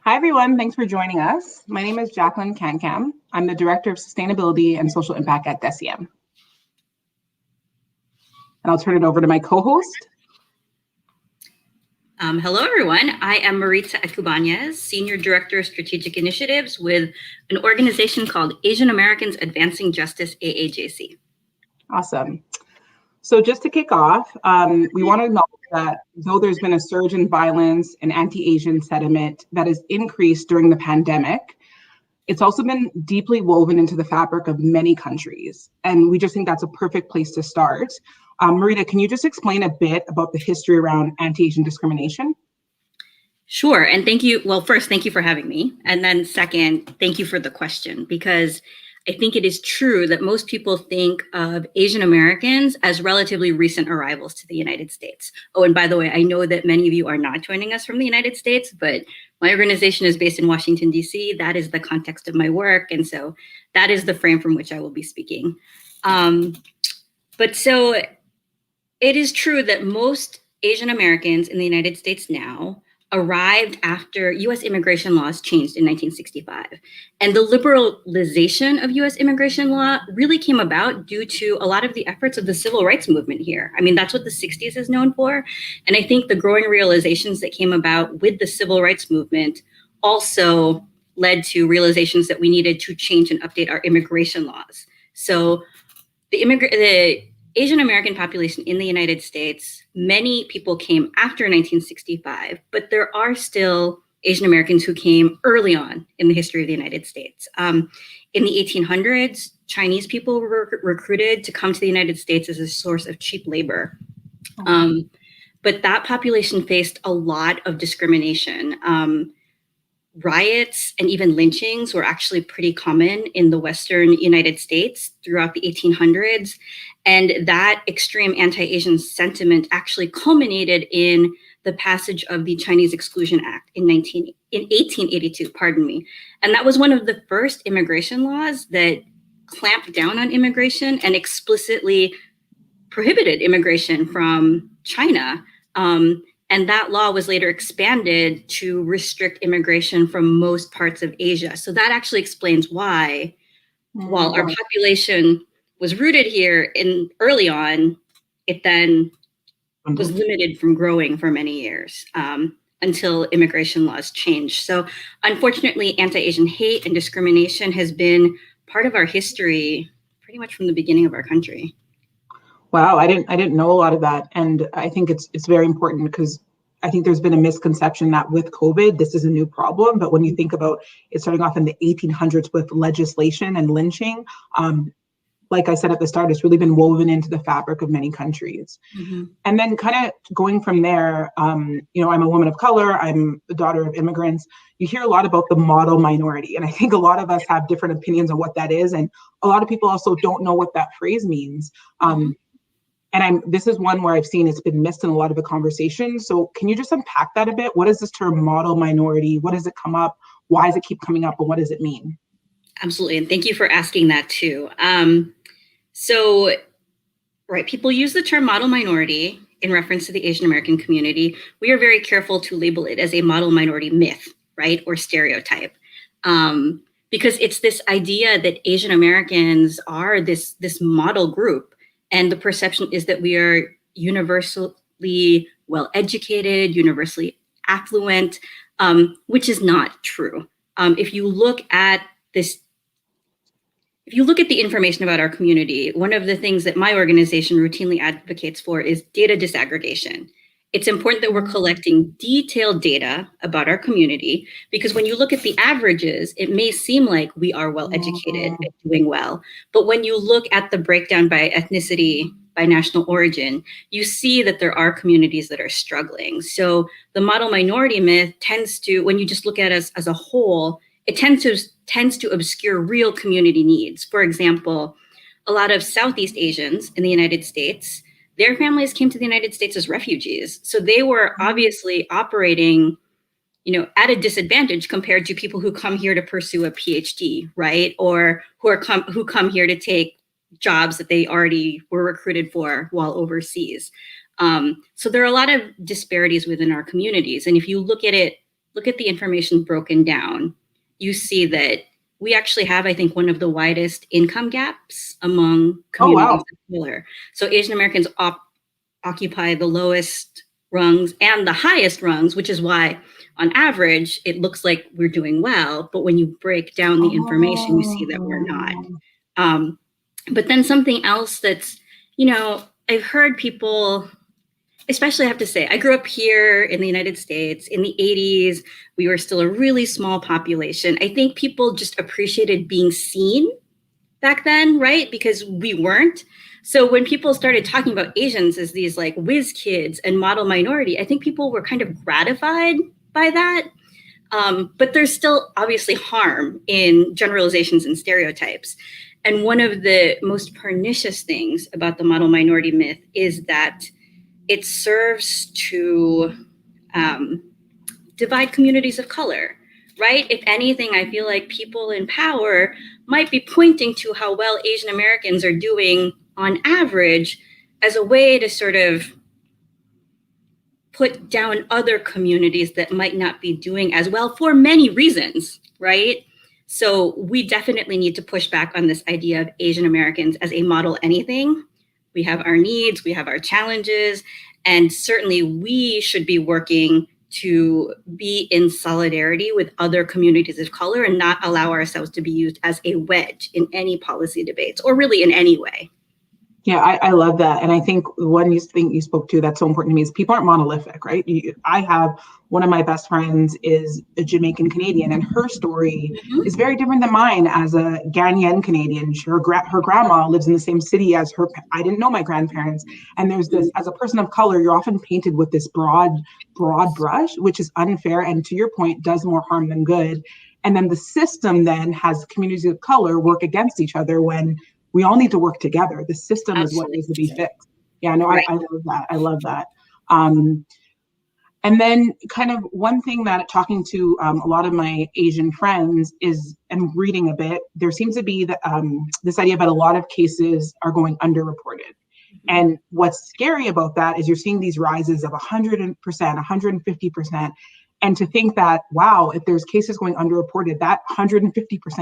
Hi, everyone. Thanks for joining us. My name is Jacqueline Cancam. I'm the Director of Sustainability and Social Impact at DECIEM. And I'll turn it over to my co-host. Hello, everyone. I am Maritza Ecubanez, Senior Director of Strategic Initiatives with an organization called Asian Americans Advancing Justice, AAJC. Awesome. So just to kick off, we want to acknowledge that though there's been a surge in violence and anti-Asian sentiment that has increased during the pandemic, it's also been deeply woven into the fabric of many countries. And we just think that's a perfect place to start. Marita, can you just explain a bit about the history around anti-Asian discrimination? Sure, and thank you. Well, first, thank you for having me. And then second, thank you for the question, because I think it is true that most people think of Asian Americans as relatively recent arrivals to the United States. Oh, and by the way, I know that many of you are not joining us from the United States, but my organization is based in Washington, D.C. That is the context of my work. And so that is the frame from which I will be speaking. But so it is true that most Asian Americans in the United States now arrived after U.S. immigration laws changed in 1965. And the liberalization of U.S. immigration law really came about due to a lot of the efforts of the civil rights movement here. I mean, that's what the 60s is known for. And I think the growing realizations that came about with the civil rights movement also led to realizations that we needed to change and update our immigration laws. So the Asian American population in the United States, many people came after 1965, but there are still Asian Americans who came early on in the history of the United States. In the 1800s, Chinese people were recruited to come to the United States as a source of cheap labor. But that population faced a lot of discrimination. Riots and even lynchings were actually pretty common in the Western United States throughout the 1800s. And that extreme anti-Asian sentiment actually culminated in the passage of the Chinese Exclusion Act in 1882, pardon me. And that was one of the first immigration laws that clamped down on immigration and explicitly prohibited immigration from China. And that law was later expanded to restrict immigration from most parts of Asia. So that actually explains why, while our population was rooted here early on, it then was limited from growing for many years until immigration laws changed. So unfortunately, anti-Asian hate and discrimination has been part of our history pretty much from the beginning of our country. Wow, I didn't know a lot of that, and I think it's very important because I think there's been a misconception that with COVID this is a new problem. But when you think about it starting off in the 1800s with legislation and lynching, like I said at the start, it's really been woven into the fabric of many countries. Mm-hmm. And then kind of going from there, I'm a woman of color. I'm the daughter of immigrants. You hear a lot about the model minority, and I think a lot of us have different opinions on what that is, and a lot of people also don't know what that phrase means. And this is one where I've seen it's been missed in a lot of the conversation. So can you just unpack that a bit? What is this term model minority? What does it come up? Why does it keep coming up? And what does it mean? Absolutely. And thank you for asking that too. So people use the term model minority in reference to the Asian American community. We are very careful to label it as a model minority myth, right? Or stereotype. Because it's this idea that Asian Americans are this model group. And the perception is that we are universally well-educated, universally affluent, which is not true. If you look at the information about our community, one of the things that my organization routinely advocates for is data disaggregation. It's important that we're collecting detailed data about our community, because when you look at the averages, it may seem like we are well-educated and doing well. But when you look at the breakdown by ethnicity, by national origin, you see that there are communities that are struggling. So the model minority myth tends to, when you just look at us as a whole, it tends to obscure real community needs. For example, a lot of Southeast Asians in the United States, their families came to the United States as refugees. So they were obviously operating, at a disadvantage compared to people who come here to pursue a PhD, right? Or who come here to take jobs that they already were recruited for while overseas. So there are a lot of disparities within our communities. And if you look at it look at the information broken down, you see that we actually have, I think, one of the widest income gaps among communities of color. So Asian Americans occupy the lowest rungs and the highest rungs, which is why on average, it looks like we're doing well. But when you break down the information, you see that we're not. But then something else that's, I've heard people, especially I have to say, I grew up here in the United States in the 80s. We were still a really small population. I think people just appreciated being seen back then, right? Because we weren't. So when people started talking about Asians as these like whiz kids and model minority, I think people were kind of gratified by that. But there's still obviously harm in generalizations and stereotypes. And one of the most pernicious things about the model minority myth is that it serves to divide communities of color, right? If anything, I feel like people in power might be pointing to how well Asian Americans are doing on average as a way to sort of put down other communities that might not be doing as well for many reasons, right? So we definitely need to push back on this idea of Asian Americans as a model anything. We have our needs, we have our challenges, and certainly we should be working to be in solidarity with other communities of color and not allow ourselves to be used as a wedge in any policy debates or really in any way. Yeah, I love that. And I think one thing you spoke to that's so important to me is people aren't monolithic, right? I have one of my best friends is a Jamaican Canadian, and her story is very different than mine as a Ghanaian Canadian. Her grandma lives in the same city as her. I didn't know my grandparents. And there's this, as a person of color, you're often painted with this broad brush, which is unfair. And to your point, does more harm than good. And then the system then has communities of color work against each other when we all need to work together. The system is what needs to be fixed. Yeah, no, right. I love that. I love that. And then kind of one thing that talking to a lot of my Asian friends is, and reading a bit, there seems to be this idea that a lot of cases are going underreported. And what's scary about that is you're seeing these rises of 100%, 150%. And to think that, wow, if there's cases going underreported, that 150%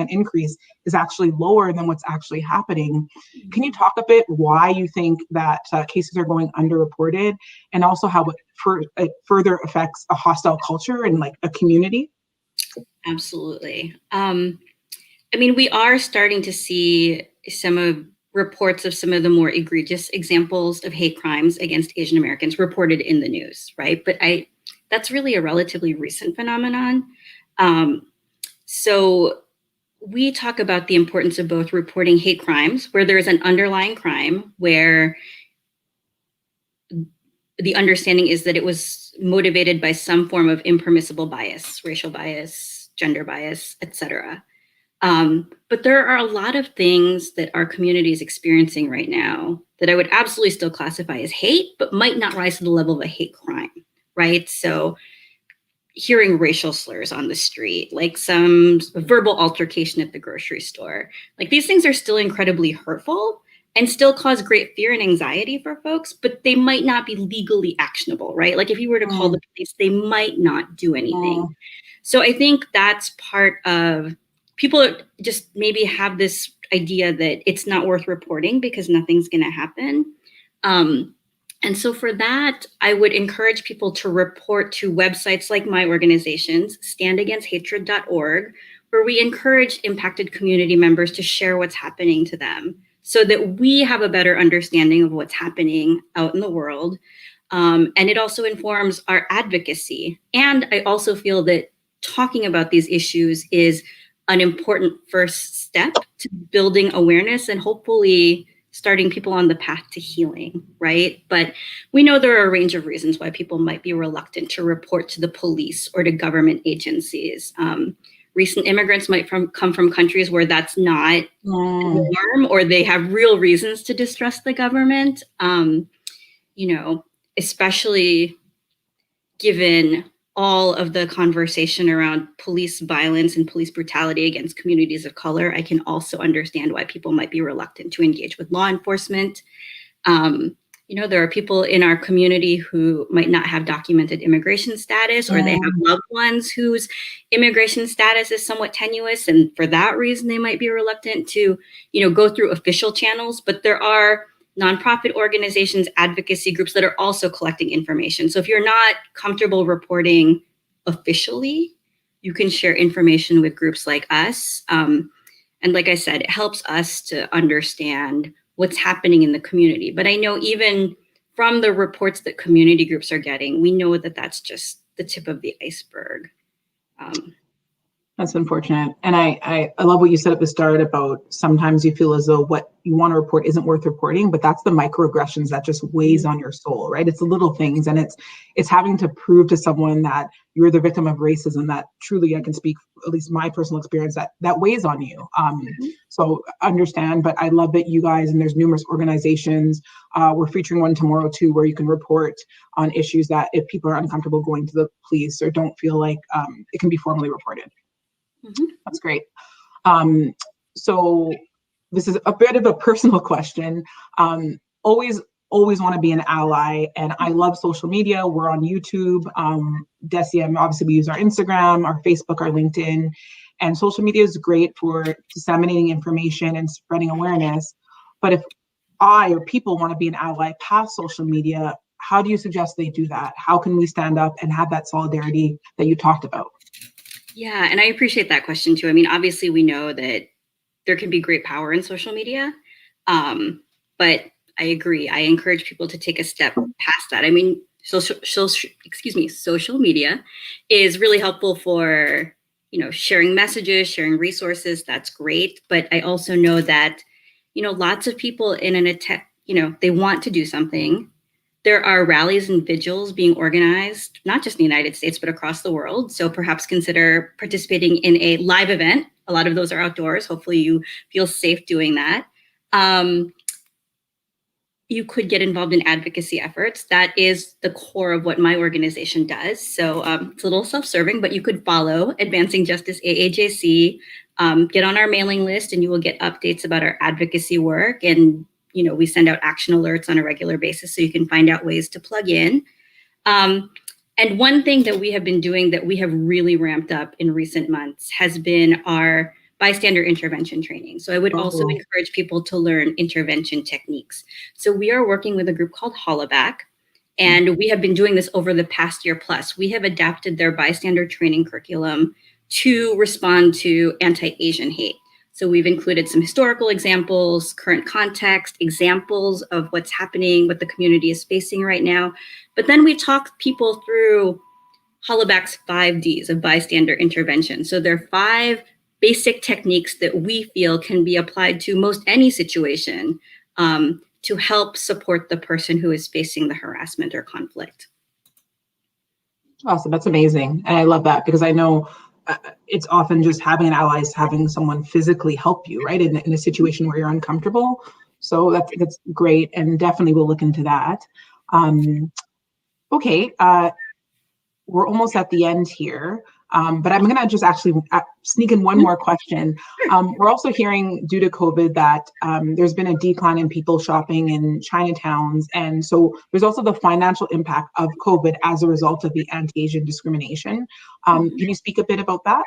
increase is actually lower than what's actually happening. Can you talk a bit why you think that cases are going underreported, and also how it further affects a hostile culture and like a community? Absolutely. I mean, we are starting to see some of reports of some of the more egregious examples of hate crimes against Asian Americans reported in the news, right? But that's really a relatively recent phenomenon. So we talk about the importance of both reporting hate crimes, where there is an underlying crime, where the understanding is that it was motivated by some form of impermissible bias, racial bias, gender bias, etc. But there are a lot of things that our community is experiencing right now that I would absolutely still classify as hate, but might not rise to the level of a hate crime. Right? So hearing racial slurs on the street, like some verbal altercation at the grocery store, like these things are still incredibly hurtful and still cause great fear and anxiety for folks, but they might not be legally actionable, right? Like if you were to call the police, they might not do anything. So I think that's part of, people just maybe have this idea that it's not worth reporting because nothing's going to happen. And so for that, I would encourage people to report to websites like my organization's, standagainsthatred.org, where we encourage impacted community members to share what's happening to them so that we have a better understanding of what's happening out in the world. And it also informs our advocacy. And I also feel that talking about these issues is an important first step to building awareness and hopefully starting people on the path to healing, right? But we know there are a range of reasons why people might be reluctant to report to the police or to government agencies. Recent immigrants might come from countries where that's not the norm, or they have real reasons to distrust the government, especially given all of the conversation around police violence and police brutality against communities of color. I can also understand why people might be reluctant to engage with law enforcement. there are people in our community who might not have documented immigration status, or they have loved ones whose immigration status is somewhat tenuous. And for that reason, they might be reluctant to, go through official channels. But there are nonprofit organizations, advocacy groups that are also collecting information. So if you're not comfortable reporting officially, you can share information with groups like us. And like I said, it helps us to understand what's happening in the community. But I know even from the reports that community groups are getting, we know that that's just the tip of the iceberg. That's unfortunate. And I love what you said at the start about sometimes you feel as though what you want to report isn't worth reporting, but that's the microaggressions that just weighs on your soul, right? It's the little things, and it's having to prove to someone that you're the victim of racism, that truly, I can speak, at least my personal experience, that weighs on you. So understand, but I love that you guys, and there's numerous organizations, we're featuring one tomorrow too, where you can report on issues that if people are uncomfortable going to the police or don't feel like it can be formally reported. That's great. So this is a bit of a personal question. Always want to be an ally, and I love social media. We're on YouTube, DECIEM, obviously we use our Instagram, our Facebook, our LinkedIn, and social media is great for disseminating information and spreading awareness. But if I or people want to be an ally past social media, how do you suggest they do that? How can we stand up and have that solidarity that you talked about? Yeah, and I appreciate that question too. I mean, obviously we know that there can be great power in social media, but I agree. I encourage people to take a step past that. I mean, social media is really helpful for, sharing messages, sharing resources. That's great. But I also know that, lots of people in an attempt, they want to do something. There are rallies and vigils being organized, not just in the United States, but across the world. So perhaps consider participating in a live event. A lot of those are outdoors. Hopefully you feel safe doing that. You could get involved in advocacy efforts. That is the core of what my organization does. So it's a little self-serving, but you could follow Advancing Justice AAJC, get on our mailing list, and you will get updates about our advocacy work. And we send out action alerts on a regular basis, so you can find out ways to plug in. And one thing that we have been doing that we have really ramped up in recent months has been our bystander intervention training. So I would also encourage people to learn intervention techniques. So we are working with a group called Hollaback, and we have been doing this over the past year plus. We have adapted their bystander training curriculum to respond to anti-Asian hate. So we've included some historical examples, current context, examples of what's happening, what the community is facing right now. But then we talk people through Hollaback's 5 Ds of bystander intervention. So there are 5 basic techniques that we feel can be applied to most any situation to help support the person who is facing the harassment or conflict. Awesome, that's amazing. And I love that, because I know it's often just having an ally is having someone physically help you, right, in a situation where you're uncomfortable. So that's great, and definitely we'll look into that. Okay, we're almost at the end here, but I'm gonna just actually sneak in one more question. We're also hearing, due to COVID, that there's been a decline in people shopping in Chinatowns, and so there's also the financial impact of COVID as a result of the anti-Asian discrimination. Can you speak a bit about that?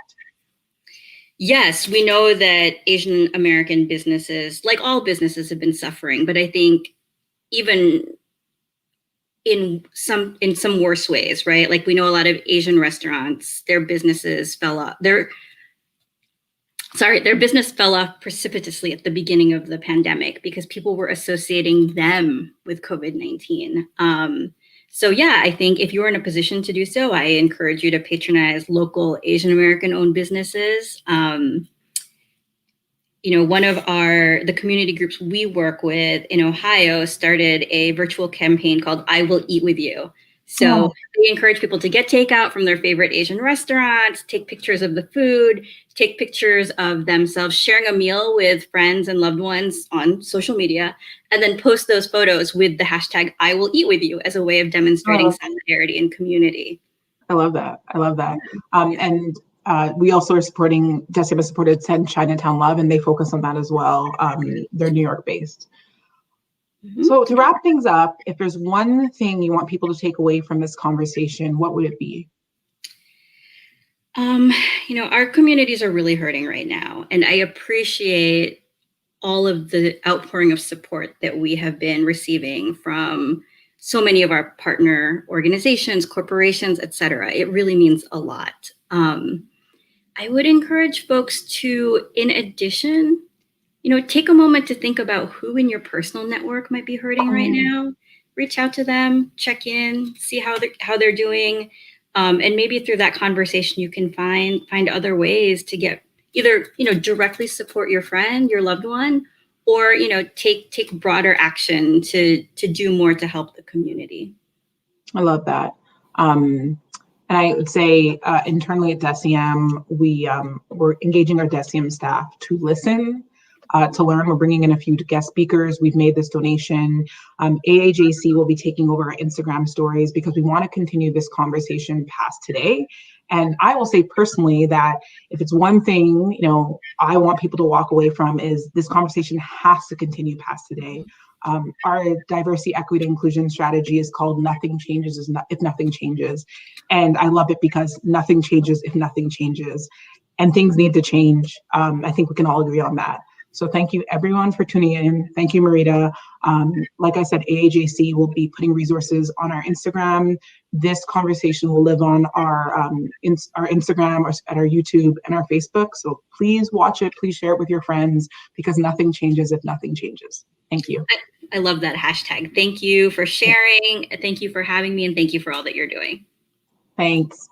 Yes, we know that Asian American businesses, like all businesses, have been suffering, but I think even in some worse ways, right? Like we know a lot of Asian restaurants, their businesses fell off. Their business fell off precipitously at the beginning of the pandemic because people were associating them with COVID-19. So yeah, I think if you're in a position to do so, I encourage you to patronize local Asian American owned businesses. One of the community groups we work with in Ohio started a virtual campaign called I Will Eat With You. So they encourage people to get takeout from their favorite Asian restaurants, take pictures of the food, take pictures of themselves sharing a meal with friends and loved ones on social media, and then post those photos with the hashtag I Will Eat With You as a way of demonstrating solidarity and community. I love that. And we also are supporting, DECIEM has supported Send Chinatown Love, and they focus on that as well. They're New York based. Mhm. So to wrap things up, if there's one thing you want people to take away from this conversation, what would it be? Our communities are really hurting right now, and I appreciate all of the outpouring of support that we have been receiving from so many of our partner organizations, corporations, et cetera. It really means a lot. I would encourage folks to, in addition, take a moment to think about who in your personal network might be hurting right now. Reach out to them, check in, see how they're doing, and maybe through that conversation you can find other ways to get either directly support your friend, your loved one, or take broader action to do more to help the community. I love that. And I would say internally at DECIEM, we're engaging our DECIEM staff to listen, to learn. We're bringing in a few guest speakers. We've made this donation. AAJC will be taking over our Instagram stories because we want to continue this conversation past today. And I will say personally that if it's one thing, I want people to walk away from is this conversation has to continue past today. Our diversity, equity, inclusion strategy is called Nothing Changes If Nothing Changes. And I love it because nothing changes if nothing changes. And things need to change. I think we can all agree on that. So thank you everyone for tuning in. Thank you, Marita. Like I said, AAJC will be putting resources on our Instagram. This conversation will live on our Instagram, or at our YouTube and our Facebook. So please watch it. Please share it with your friends because nothing changes if nothing changes. Thank you. I love that hashtag. Thank you for sharing. Thank you for having me. And thank you for all that you're doing. Thanks.